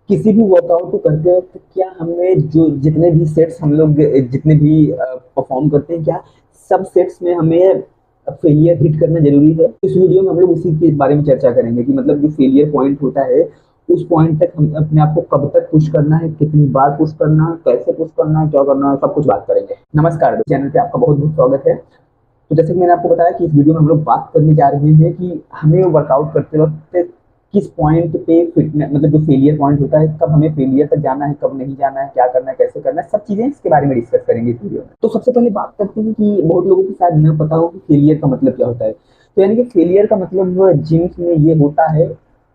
किसी भी वर्कआउट को करते वक्त क्या हमें जो जितने भी सेट्स हम लोग जितने भी परफॉर्म करते हैं, क्या सब सेट्स में हमें फेलियर हिट करना जरूरी है? इस वीडियो में हम लोग उसी के बारे में चर्चा करेंगे कि मतलब जो फेलियर पॉइंट होता है उस पॉइंट तक हम अपने आप को कब तक पुश करना है, कितनी बार पुश करना है, कैसे पुश करना है, क्या करना है, सब कुछ बात करेंगे। नमस्कार, चैनल पे आपका बहुत बहुत स्वागत है। तो जैसे कि मैंने आपको बताया कि इस वीडियो में हम लोग बात करने जा रहे हैं कि हमें वर्कआउट करते वक्त किस पॉइंट पे फिटनेस मतलब जो फेलियर पॉइंट होता है, कब हमें फेलियर तक जाना है, कब नहीं जाना है, क्या करना है, कैसे करना है, सब चीजें इसके बारे में डिस्कस करेंगे इस वीडियो में। तो सबसे पहले बात करते हैं कि बहुत लोगों को शायद न पता हो कि फेलियर का मतलब क्या होता है। तो यानी कि फेलियर का मतलब जिम में ये होता है,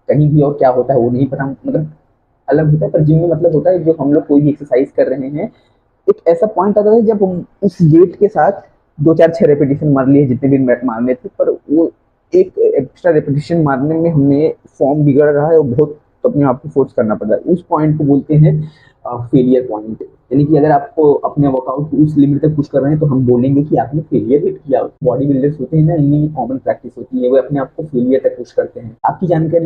कहीं भी और क्या होता है वो नहीं पता, मतलब अलग होता है, पर जिम में मतलब होता है जो हम लोग कोई भी एक्सरसाइज कर रहे हैं, एक ऐसा पॉइंट आता है जब हम उस वेट के साथ दो चार छह रेपिटेशन मार लिए जितने भी मारने थे, पर वो एक एक्स्ट्रा रेपिटेशन मारने में हमें फॉर्म बिगड़ रहा है और बहुत अपने आप को फोर्स करना पड़ रहा है, उस पॉइंट को बोलते हैं फेलियर पॉइंट। यानी कि अगर आपको अपने वर्कआउट को उस लिमिट तक पुश कर रहे हैं तो हम बोलेंगे कि आपने फेलियर हिट किया। बॉडी बिल्डर्स होते हैं ना, इनमें कॉमन प्रैक्टिस होती है, वो अपने आप को फेलियर तक पुश करते हैं। आपकी जानकारी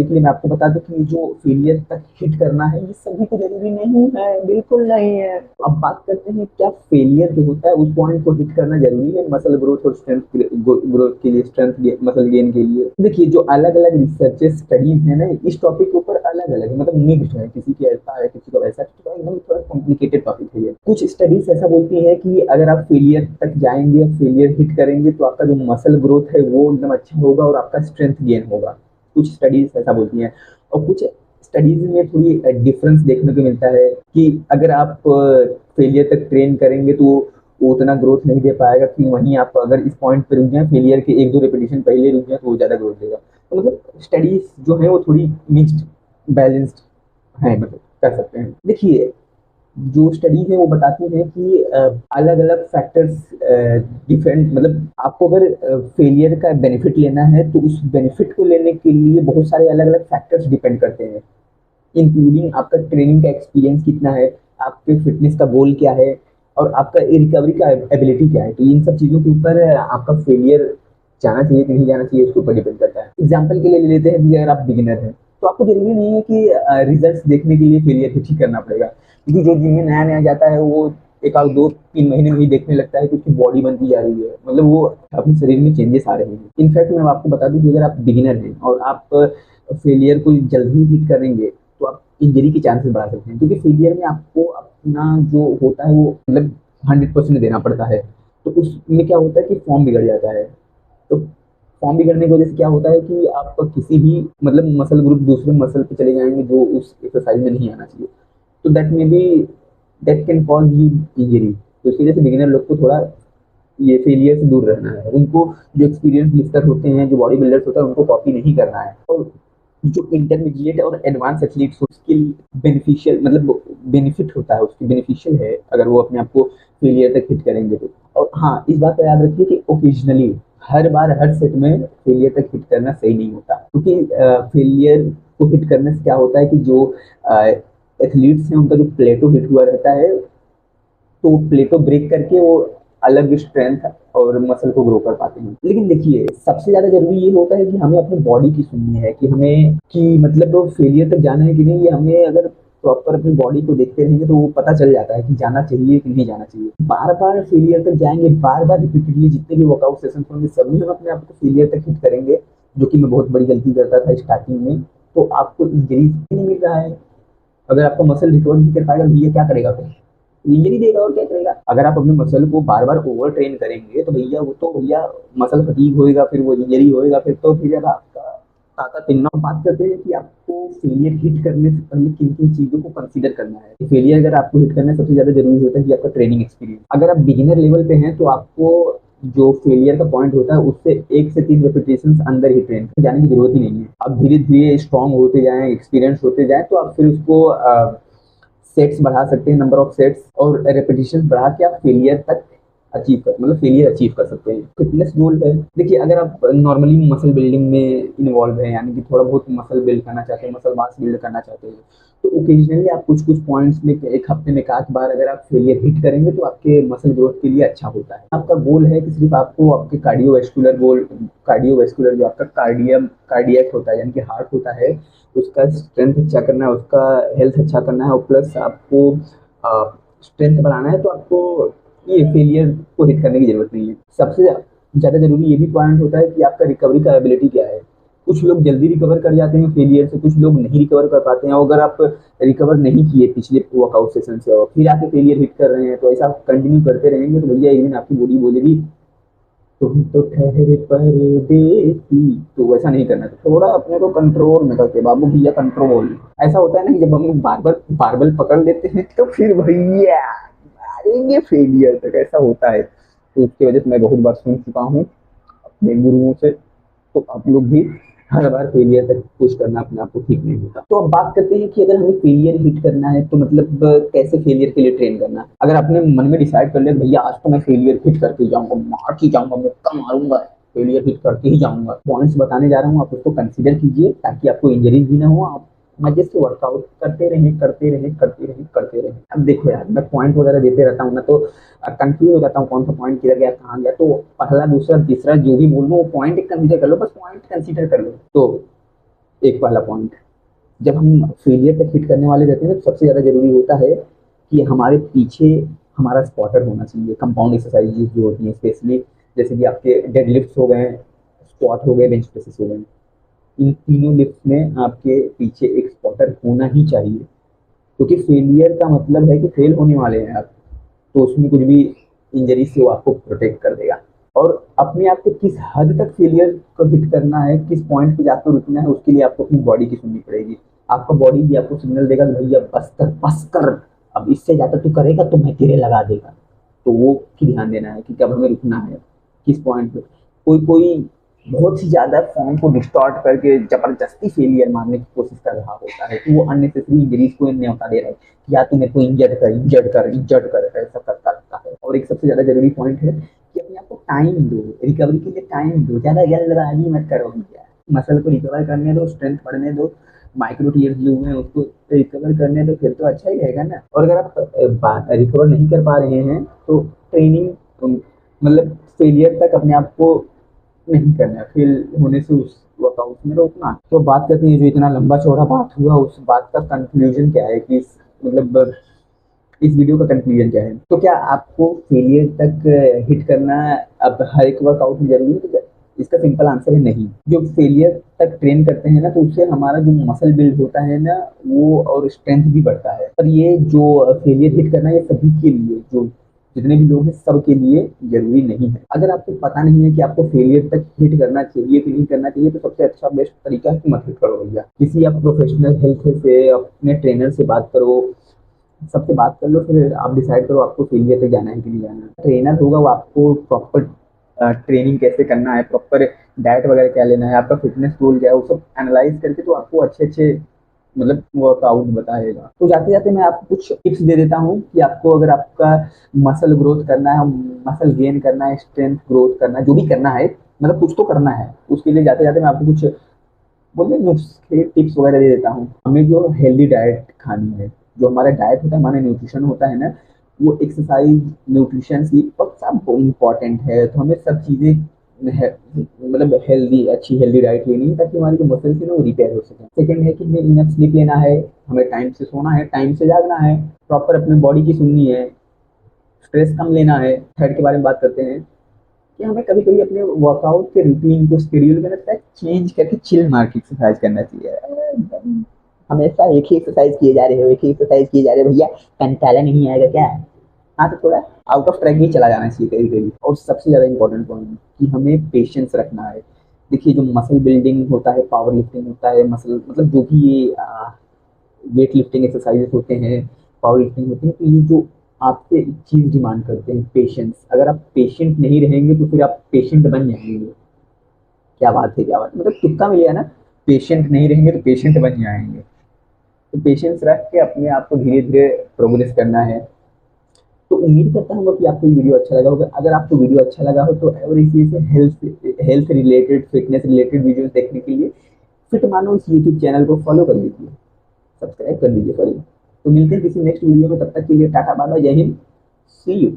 के लिए मैं आपको बता दूं कि जो फेलियर तक हिट करना है ये सभी को जरूरी नहीं है, बिल्कुल नहीं है। अब बात करते हैं क्या फेलियर जो होता है उस पॉइंट को हिट करना जरूरी है मसल ग्रोथ और स्ट्रेंथ ग्रोथ के लिए, स्ट्रेंथ मसल गेन के लिए। देखिए, जो अलग अलग रिसर्चेस स्टडीज है ना, इस टॉपिक के ऊपर अलग अलग है, मतलब मिक्स्ड है, किसी की ऐसा है, किसी का वैसा, किसी का एकदम थोड़ा कॉम्प्लिकेटेड टॉपिक है ये। कुछ स्टडीज ऐसा बोलती है कि अगर आप फेलियर तक जाएंगे, फेलियर हिट करेंगे, तो आपका जो मसल ग्रोथ है वो एकदम अच्छा होगा और आपका स्ट्रेंथ गेन होगा। कुछ स्टडीज ऐसा बोलती हैं। और कुछ स्टडीज में थोड़ी डिफरेंस देखने को मिलता है कि अगर आप फेलियर तक ट्रेन करेंगे तो वो उतना ग्रोथ नहीं दे पाएगा, कि वहीं आप अगर इस पॉइंट पे रुक जाए, फेलियर के एक दो रेपिटेशन पहले रुक जाए, तो वो ज्यादा ग्रोथ देगा। तो मतलब स्टडीज जो है वो थोड़ी मिक्स्ड बैलेंस्ड है, मतलब कर सकते हैं। देखिए, जो स्टडीज है वो बताती है कि अलग अलग फैक्टर्स डिफरेंट, मतलब आपको अगर फेलियर का बेनिफिट लेना है तो उस बेनिफिट को लेने के लिए बहुत सारे अलग अलग फैक्टर्स डिपेंड करते हैं, इंक्लूडिंग आपका ट्रेनिंग का एक्सपीरियंस कितना है, आपके फिटनेस का गोल क्या है, और आपका रिकवरी का एबिलिटी क्या है। तो इन सब चीज़ों के ऊपर आपका फेलियर जाना चाहिए कि नहीं जाना चाहिए, उसके ऊपर डिपेंड करता है। एग्जाम्पल के लिए ले लेते हैं कि अगर आप बिगिनर हैं तो आपको जरूरी नहीं है कि रिजल्ट देखने के लिए फेलियर को ठीक करना पड़ेगा, क्योंकि जो जिम में नया नया जाता है वो एक आध दो तीन महीने में ही देखने लगता है कि उसकी बॉडी बनती जा रही है, मतलब वो अपने शरीर में चेंजेस आ रहे हैं। इनफैक्ट मैं आपको बता दूं कि अगर आप बिगिनर हैं और आप फेलियर को जल्दी ही हिट करेंगे तो आप इंजरी के चांसेस बढ़ा सकते हैं, क्योंकि फेलियर में आपको अपना जो होता है वो मतलब 100% देना पड़ता है। तो उसमें क्या होता है कि फॉर्म बिगड़ जाता है। तो फॉर्म बिगड़ने की वजह से क्या होता है कि आप किसी भी मतलब मसल ग्रुप दूसरे मसल पे चले जाएंगे जो उस एक्सरसाइज में नहीं आना चाहिए। तो that may be that can cause you injury. तो इसकी वजह से बिगिनर लोग को थोड़ा ये फेलियर से दूर रहना है। उनको जो एक्सपीरियंस लिफ्टर होते हैं, जो बॉडी बिल्डर्स होता है, उनको कॉपी नहीं करना है। और जो इंटरमीडिएट और एडवांस एथलीट्स उसके बेनिफिशियल मतलब बेनिफिट होता है, उसकी बेनिफिशियल है अगर वो अपने आप को फेलियर तक हिट करेंगे तो। और हाँ, इस बात का याद रखिए कि ओकेजनली, हर बार हर सेट में फेलियर तक हिट करना सही नहीं होता, क्योंकि फेलियर को हिट करने से क्या होता है कि जो एथलीट्स हैं उनका जो प्लेटो हिट हुआ रहता है, तो वो प्लेटो ब्रेक करके वो अलग स्ट्रेंथ और मसल को ग्रो कर पाते हैं। लेकिन देखिए, सबसे ज्यादा जरूरी ये होता है कि हमें अपनी बॉडी की सुननी है, कि हमें कि मतलब फेलियर तक जाना है कि नहीं, ये हमें अगर प्रॉपर अपनी बॉडी को देखते रहेंगे तो वो पता चल जाता है कि जाना चाहिए कि नहीं जाना चाहिए। बार बार फेलियर तक जाएंगे, बार बार रिपीटेडली जितने भी वर्कआउट सेशन होंगे सभी हम अपने आप को फेलियर तक हिट करेंगे, जो कि मैं बहुत बड़ी गलती करता था स्टार्टिंग में। तो आपको इंजरी नहीं मिल रहा है। अगर आपका मसल रिकवर नहीं कर पाएगा, भैया क्या करेगा फिर? इंजरी देगा और क्या करेगा? अगर आप अपने मसल को बार बार ओवर ट्रेन करेंगे तो भैया वो तो भैया मसल फटीग होएगा, फिर वो इंजरी होएगा, फिर तो फिर आपका ताकत इतना। बात करते हैं कि आपको फेलियर हिट करने से पहले किन किन चीजों को कंसीडर करना है। फेलियर अगर आपको हिट करना है, सबसे ज्यादा जरूरी होता है कि आपका ट्रेनिंग एक्सपीरियंस। अगर आप बिगिनर लेवल पे हैं तो आपको जो फेलियर का पॉइंट होता है उससे 1 से 3 रेपिटेशन अंदर ही ट्रेन जाने की जरूरत ही नहीं है। आप धीरे धीरे स्ट्रांग होते जाएं, एक्सपीरियंस होते जाएं, तो आप फिर उसको सेट्स बढ़ा सकते हैं, नंबर ऑफ सेट्स और रेपिटेशन बढ़ा के आप फेलियर तक अचीव कर मतलब फेलियर अचीव कर सकते हैं। फिटनेस गोल है, देखिए अगर आप नॉर्मली मसल बिल्डिंग में इन्वॉल्व है, यानी कि थोड़ा बहुत मसल बिल्ड करना चाहते हैं, मसल मास बिल्ड करना चाहते हैं, तो ओकेजनली आप कुछ कुछ पॉइंट्स में एक हफ्ते में 1 आध बार अगर आप फेलियर हिट करेंगे तो आपके मसल ग्रोथ के लिए अच्छा होता है। आपका गोल है कि सिर्फ आपको आपके कार्डियोवैस्कुलर जो आपका कार्डियक होता है यानी कि हार्ट होता है, उसका स्ट्रेंथ अच्छा करना है, उसका हेल्थ अच्छा करना है और प्लस आपको स्ट्रेंथ बढ़ाना है, तो आपको ये फेलियर को हिट करने की ज़रूरत नहीं है। सबसे ज़्यादा ज़रूरी ये भी पॉइंट होता है कि आपका रिकवरी का एबिलिटी क्या है। कुछ लोग जल्दी रिकवर कर जाते हैं फेलियर से, कुछ लोग नहीं रिकवर कर पाते हैं। और अगर आप रिकवर नहीं किए पिछले वर्कआउट सेशन से और फिर आके फेलियर हिट कर रहे हैं, तो ऐसा कंटिन्यू करते रहेंगे तो भैया एक दिन आपकी बॉडी बोलेगी तुम तो ठहरे परदेसी। तो वैसा नहीं करना चाहिए, थोड़ा अपने को कंट्रोल में करके बाबू भैया कंट्रोल। ऐसा होता है ना कि जब हम बार बार बारबल पकड़ लेते हैं तो फिर भैया मारेंगे फेलियर तक, ऐसा होता है। तो उसकी वजह से मैं बहुत बार सुन चुका हूँ अपने गुरुओं से। तो आप लोग भी हर बार फेलियर तक पुश करना अपने आप को ठीक नहीं होता। तो अब बात करते हैं कि अगर हमें फेलियर हिट करना है तो मतलब कैसे फेलियर के लिए ट्रेन करना है। अगर आपने मन में डिसाइड कर लिया भैया आज तो मैं फेलियर हिट करके ही जाऊंगा, मार के जाऊंगा, मुक्का मारूंगा, फेलियर हिट करके ही जाऊंगा। पॉइंट्स बताने जा रहा हूँ, आप उसको कंसीडर कीजिए ताकि आपको इंजरीज भी ना हो, आप मजे से वर्कआउट करते रहें करते रहें करते रहें करते रहें। अब देखो यार, मैं पॉइंट वगैरह देते रहता हूँ ना, तो कंफ्यूज हो जाता हूँ कौन सा पॉइंट किधर गया कहाँ गया। तो पहला दूसरा तीसरा जो भी बोल रहा हूँ वो पॉइंट एक कंसीडर कर लो, बस पॉइंट कंसीडर कर लो। तो एक पहला पॉइंट, जब हम फेलियर तक हिट करने वाले रहते हैं तो सबसे ज़्यादा जरूरी होता है कि हमारे पीछे हमारा स्पॉटर होना चाहिए। कंपाउंड एक्सरसाइजेज जो होती हैं स्पेशली, जैसे कि आपके डेड लिफ्ट हो गए, स्क्वाट हो गए, बेंच प्रेसेस हो गए, इन तीनों लिफ्ट में आपके पीछे एक स्पॉटर होना ही चाहिए। क्योंकि फेलियर का मतलब है कि फेल होने वाले हैं आप, तो उसमें कुछ भी इंजरी से वो आपको प्रोटेक्ट कर देगा। और अपने आप को किस हद तक फेलियर को हिट करना है, किस पॉइंट पे जाकर रुकना है, उसके लिए आपको अपनी बॉडी की सुननी पड़ेगी। आपका बॉडी भी आपको सिग्नल देगा कि भैया बस कर, अब इससे ज़्यादा तू करेगा तो मैं तेरे लगा देगा। तो वो की ध्यान देना है कि कब हमें रुकना है, किस पॉइंट पे। कोई कोई बहुत ही ज़्यादा फॉर्म को डिस्टॉर्ट करके ज़बरदस्ती फेलियर मारने की कोशिश कर रहा होता है, कि वो अननेसेसरी इंजरीज को न्योता दे रहा है कि या तू मेरे को इंजर्ड कर ऐसा करता रहता है। और एक सबसे ज़्यादा जरूरी पॉइंट है कि अपने आप को टाइम दो, रिकवरी के लिए टाइम दो, ज़्यादा जल्दबाजी मत करो भैया। मसल को रिकवर करने दो, स्ट्रेंथ बढ़ने दो, माइक्रो टीयर्स जो हुए हैं उसको रिकवर करने दो, फिर तो अच्छा ही रहेगा ना। और अगर आप रिकवर नहीं कर पा रहे हैं तो ट्रेनिंग मतलब फेलियर तक अपने आप को नहीं करना, फेल होने से उस वर्कआउट में रोकना। तो बात करते हैं जो इतना लंबा चौड़ा बात हुआ, उस बात का कंक्लूजन क्या है कि मतलब इस वीडियो का कंक्लूजन क्या है। तो क्या आपको फेलियर तक हिट करना अब हर एक वर्कआउट में जरूरी है? तो इसका सिंपल आंसर है नहीं। जो फेलियर तक ट्रेन करते हैं ना, तो उससे हमारा जो मसल बिल्ड होता है ना वो, और स्ट्रेंथ भी बढ़ता है। पर ये जो फेलियर हिट करना ये सभी के लिए, जो जितने भी लोग हैं सबके लिए जरूरी नहीं है। अगर आपको पता नहीं है कि आपको फेलियर तक हिट करना चाहिए कि नहीं करना चाहिए, तो सबसे अच्छा बेस्ट तरीका है कि मत हिट करो भैया। किसी आप प्रोफेशनल हेल्थ से, अपने ट्रेनर से बात करो, सबसे बात कर लो, फिर आप डिसाइड करो आपको फेलियर तक जाना है कि नहीं जाना है। ट्रेनर होगा वो आपको प्रॉपर ट्रेनिंग कैसे करना है, प्रॉपर डाइट वगैरह क्या लेना है, आपका फिटनेस गोल क्या है, वो सब एनालाइज करके तो आपको अच्छे अच्छे मतलब वर्कआउट बताएगा। तो जाते जाते मैं आपको कुछ टिप्स दे देता हूँ कि आपको अगर आपका मसल ग्रोथ करना है, मसल गेन करना है, स्ट्रेंथ ग्रोथ करना है, जो भी करना है, मतलब कुछ तो करना है, उसके लिए जाते जाते मैं आपको कुछ बोलिए नुस्खे टिप्स वगैरह दे देता हूँ। हमें जो हेल्दी डाइट खानी है, जो हमारा डाइट होता है, हमारा न्यूट्रिशन होता है ना, वो एक्सरसाइज, न्यूट्रिशन स्लीप और सब इम्पॉर्टेंट है। तो हमें सब चीज़ें मतलब हेल्दी, अच्छी हेल्दी डाइट लेनी है ताकि हमारी जो मसल्स है ना वो रिपेयर हो सके। सेकंड है कि हमें इनफ स्लीप लेना है, हमें टाइम से सोना है, टाइम से जागना है, प्रॉपर अपनी बॉडी की सुननी है, स्ट्रेस कम लेना है। थर्ड के बारे में बात करते हैं कि हमें कभी कभी अपने वर्कआउट के रूटीन को, शेड्यूल में लगता है चेंज करके चिल मार के एक्सरसाइज करना चाहिए। हमेशा एक ही एक्सरसाइज किए जा रहे हो, एक ही एक्सरसाइज किए जा रहे हो भैया, कंटाला नहीं आएगा क्या? हाँ, तो थोड़ा आउट ऑफ ट्रैक भी चला जाना चाहिए कभी कभी। और सबसे ज़्यादा इंपॉर्टेंट पॉइंट कि हमें पेशेंस रखना है। देखिए जो मसल बिल्डिंग होता है, पावर लिफ्टिंग होता है, मसल मतलब जो भी ये वेट लिफ्टिंग एक्सरसाइजेस होते हैं, पावर लिफ्टिंग होते हैं, तो ये जो आपसे एक चीज़ डिमांड करते हैं, पेशेंस। अगर आप पेशेंट नहीं रहेंगे तो फिर आप पेशेंट बन जाएंगे। क्या बात है, क्या बात है, मतलब तुक्का मिल गया ना। पेशेंट नहीं रहेंगे तो पेशेंट बन जाएंगे। तो पेशेंस रख के अपने आप को धीरे धीरे प्रोग्रेस करना है। तो उम्मीद करता हूँ कि आपको ये वीडियो अच्छा लगा होगा। अगर आपको वीडियो अच्छा लगा हो तो और इसी से health related, fitness related videos देखने के लिए फिट मानो इस यूट्यूब चैनल को फॉलो कर लीजिए, सब्सक्राइब कर लीजिए, सॉरी। तो मिलते हैं किसी नेक्स्ट वीडियो में, तब तक के लिए टाटा बाय बाय, जय हिंद, सी यू।